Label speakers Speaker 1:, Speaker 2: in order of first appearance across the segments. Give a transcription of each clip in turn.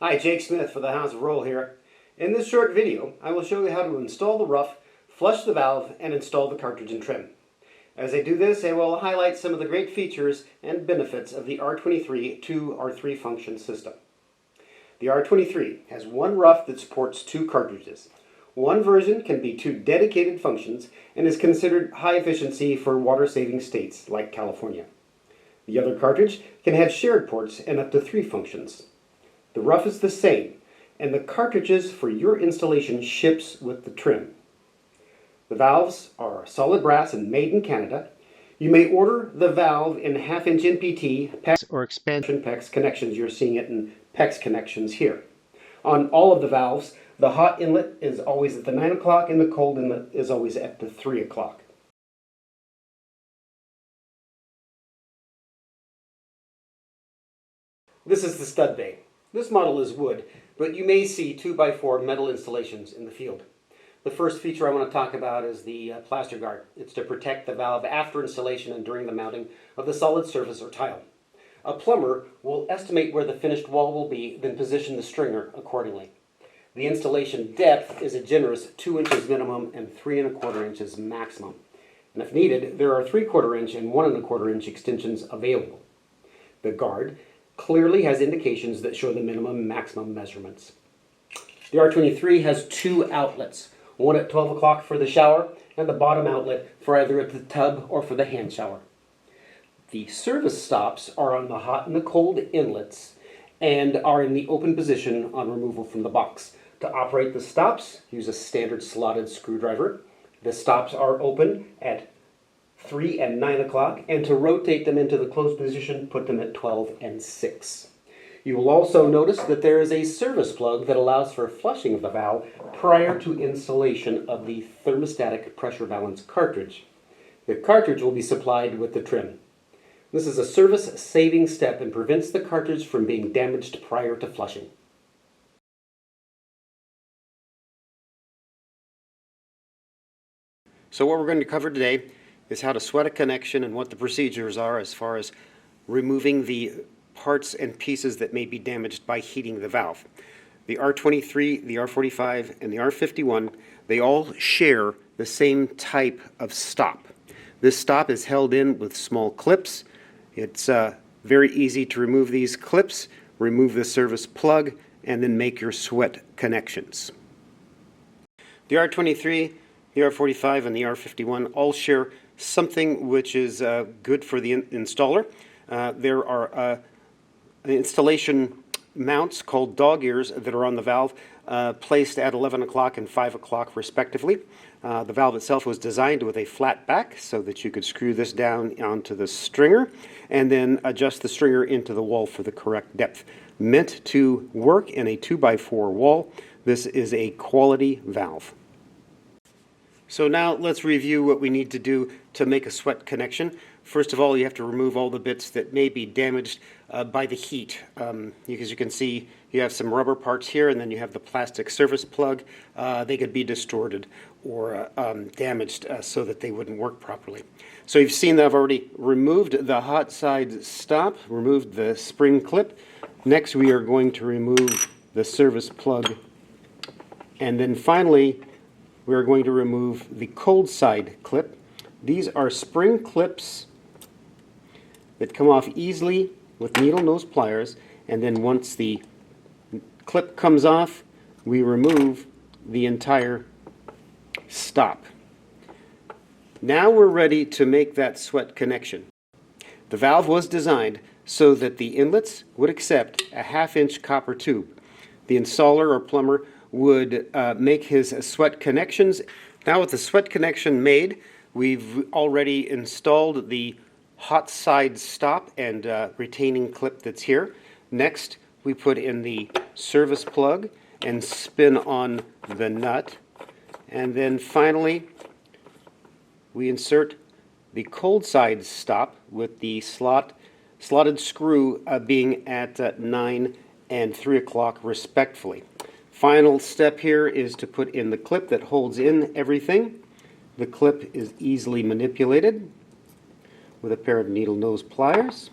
Speaker 1: Hi, Jake Smith for the House of Rohl here. In this short video, I will show you how to install the rough, flush the valve, and install the cartridge and trim. As I do this, I will highlight some of the great features and benefits of the R23 2R3 function system. The R23 has one rough that supports two cartridges. One version can be two dedicated functions and is considered high efficiency for water-saving states like California. The other cartridge can have shared ports and up to 3 functions. The rough is the same, and the cartridges for your installation ships with the trim. The valves are solid brass and made in Canada. You may order the valve in half-inch NPT, PEX, or expansion PEX connections. You're seeing it in PEX connections here. On all of the valves, the hot inlet is always at the 9 o'clock and the cold inlet is always at the 3 o'clock. This is the stud bay. This model is wood, but you may see 2x4 metal installations in the field. The first feature I want to talk about is the plaster guard. It's to protect the valve after installation and during the mounting of the solid surface or tile. A plumber will estimate where the finished wall will be, then position the stringer accordingly. The installation depth is a generous 2 inches minimum and 3 1/4 inches maximum. And if needed, there are 3/4 inch and 1 1/4 inch extensions available. The guard clearly has indications that show the minimum and maximum measurements. The R23 has 2 outlets, one at 12 o'clock for the shower and the bottom outlet for either at the tub or for the hand shower. The service stops are on the hot and the cold inlets and are in the open position on removal from the box. To operate the stops, use a standard slotted screwdriver. The stops are open at 3 and 9 o'clock, and to rotate them into the closed position, put them at 12 and 6. You will also notice that there is a service plug that allows for flushing of the valve prior to installation of the thermostatic pressure balance cartridge. The cartridge will be supplied with the trim. This is a service-saving step and prevents the cartridge from being damaged prior to flushing. So what we're going to cover today is how to sweat a connection and what the procedures are as far as removing the parts and pieces that may be damaged by heating the valve. The R23, the R45, and the R51, they all share the same type of stop. This stop is held in with small clips. It's very easy to remove these clips, remove the service plug, and then make your sweat connections. The R23, the R45, and the R51 all share something which is good for the installer. There are installation mounts called dog ears that are on the valve, placed at 11 o'clock and 5 o'clock respectively. The valve itself was designed with a flat back so that you could screw this down onto the stringer and then adjust the stringer into the wall for the correct depth. Meant to work in a 2x4 wall, this is a quality valve. So now let's review what we need to do to make a sweat connection. First of all, you have to remove all the bits that may be damaged by the heat. As you can see, you have some rubber parts here, and then you have the plastic service plug. They could be distorted or damaged so that they wouldn't work properly. So you've seen that I've already removed the hot side stop, removed the spring clip. Next, we are going to remove the service plug, and then finally, we are going to remove the cold side clip. These are spring clips that come off easily with needle nose pliers, and then once the clip comes off, we remove the entire stop. Now we're ready to make that sweat connection. The valve was designed so that the inlets would accept a 1/2 inch copper tube. The installer or plumber would make his sweat connections. Now with the sweat connection made, we've already installed the hot side stop and retaining clip that's here. Next, we put in the service plug and spin on the nut. And then finally, we insert the cold side stop with the slotted screw being at 9 and 3 o'clock respectively. Final step here is to put in the clip that holds in everything. The clip is easily manipulated with a pair of needle nose pliers.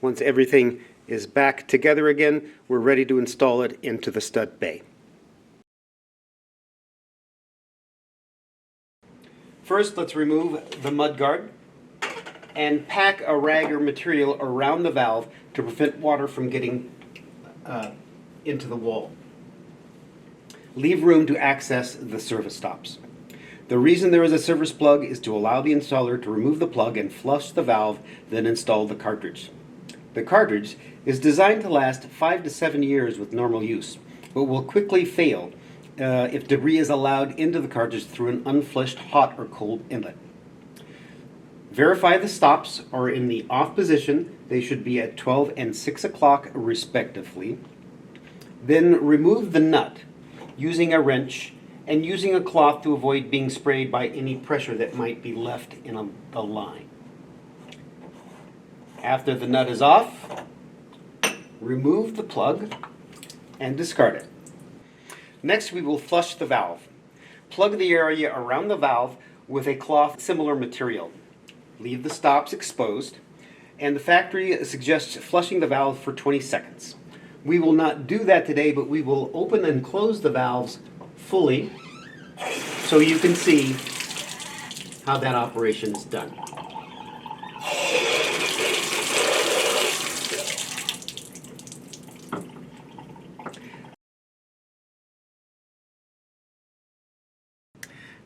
Speaker 1: Once everything is back together again, we're ready to install it into the stud bay. First, let's remove the mud guard and pack a rag or material around the valve to prevent water from getting into the wall. Leave room to access the service stops. The reason there is a service plug is to allow the installer to remove the plug and flush the valve, then install the cartridge. The cartridge is designed to last 5 to 7 years with normal use, but will quickly fail if debris is allowed into the cartridge through an unflushed hot or cold inlet. Verify the stops are in the off position. They should be at 12 and 6 o'clock respectively. Then remove the nut using a wrench and using a cloth to avoid being sprayed by any pressure that might be left in the line. After the nut is off, remove the plug and discard it. Next, we will flush the valve. Plug the area around the valve with a cloth similar material. Leave the stops exposed, and the factory suggests flushing the valve for 20 seconds. We will not do that today, but we will open and close the valves fully so you can see how that operation is done.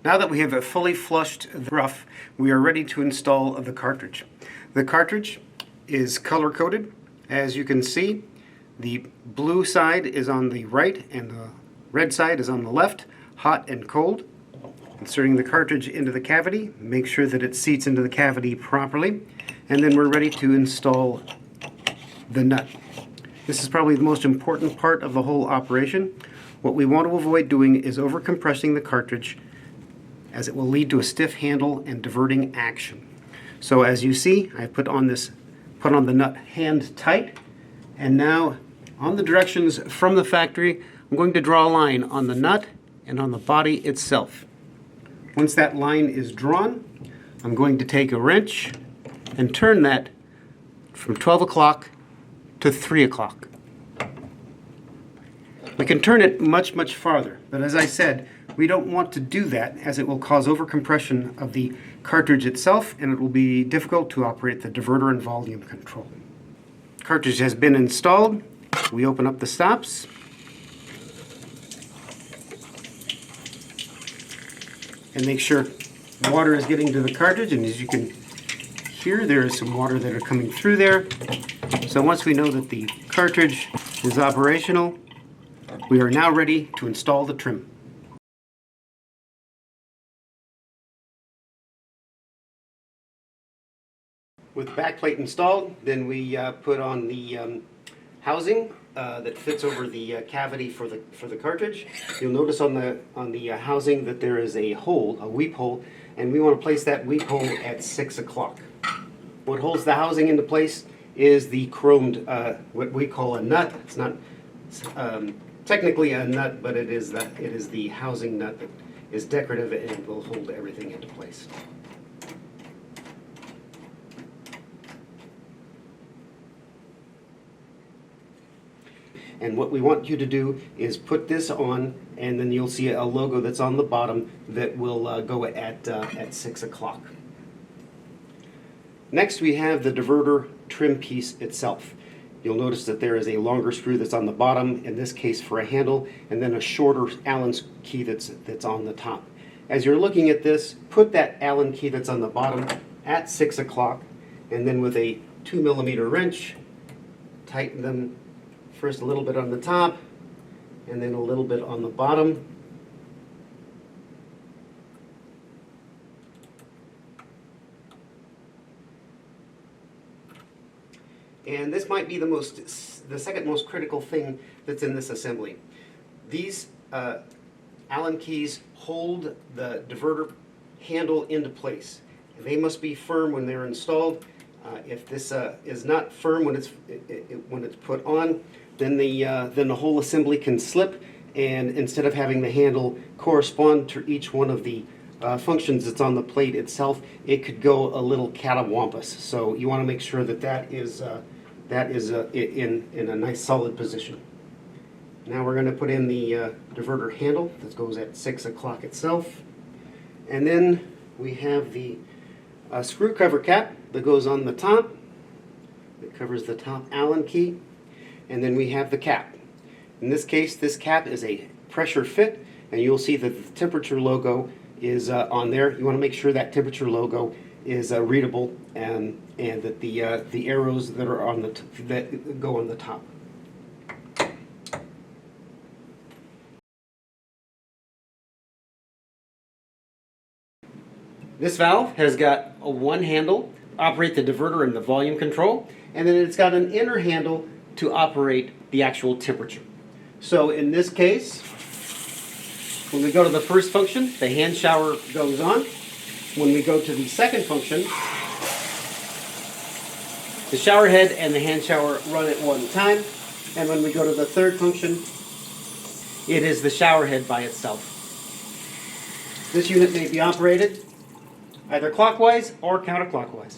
Speaker 1: Now that we have fully flushed the rough, we are ready to install the cartridge. The cartridge is color-coded. As you can see, the blue side is on the right and the red side is on the left, hot and cold. Inserting the cartridge into the cavity, make sure that it seats into the cavity properly, and then we're ready to install the nut. This is probably the most important part of the whole operation. What we want to avoid doing is over-compressing the cartridge, as it will lead to a stiff handle and diverting action. So as you see, I put on the nut hand tight, and now on the directions from the factory, I'm going to draw a line on the nut and on the body itself. Once that line is drawn, I'm going to take a wrench and turn that from 12 o'clock to 3 o'clock. We can turn it much, much farther, but as I said, we don't want to do that as it will cause overcompression of the cartridge itself, and it will be difficult to operate the diverter and volume control. Cartridge has been installed. We open up the stops. And make sure water is getting to the cartridge, and as you can hear, there is some water that are coming through there. So once we know that the cartridge is operational, we are now ready to install the trim. With the backplate installed, then we put on the housing that fits over the cavity for the cartridge. You'll notice on the housing that there is a hole, a weep hole, and we want to place that weep hole at 6 o'clock. What holds the housing into place is the chromed, what we call a nut. It's not technically a nut, but it is the housing nut that is decorative and will hold everything into place. And what we want you to do is put this on, and then you'll see a logo that's on the bottom that will go at 6 o'clock. Next, we have the diverter trim piece itself. You'll notice that there is a longer screw that's on the bottom, in this case for a handle, and then a shorter Allen key that's on the top. As you're looking at this, put that Allen key that's on the bottom at 6 o'clock, and then with a 2mm wrench, tighten them first a little bit on the top, and then a little bit on the bottom. And this might be the second most critical thing that's in this assembly. These Allen keys hold the diverter handle into place. They must be firm when they're installed. If this is not firm when it's put on, then the whole assembly can slip, and instead of having the handle correspond to each one of the functions that's on the plate itself, it could go a little catawampus. So you want to make sure that that is that is in a nice solid position. Now we're going to put in the diverter handle that goes at 6 o'clock itself. And then we have the screw cover cap that goes on the top. It covers the top Allen key. And then we have the cap. In this case, this cap is a pressure fit, and you'll see that the temperature logo is on there. You want to make sure that temperature logo is readable, and that the arrows that are on that go on the top. This valve has got a one handle to operate the diverter and the volume control, and then it's got an inner handle to operate the actual temperature. So in this case, when we go to the first function, the hand shower goes on. When we go to the second function, the shower head and the hand shower run at one time. And when we go to the third function, it is the shower head by itself. This unit may be operated either clockwise or counterclockwise.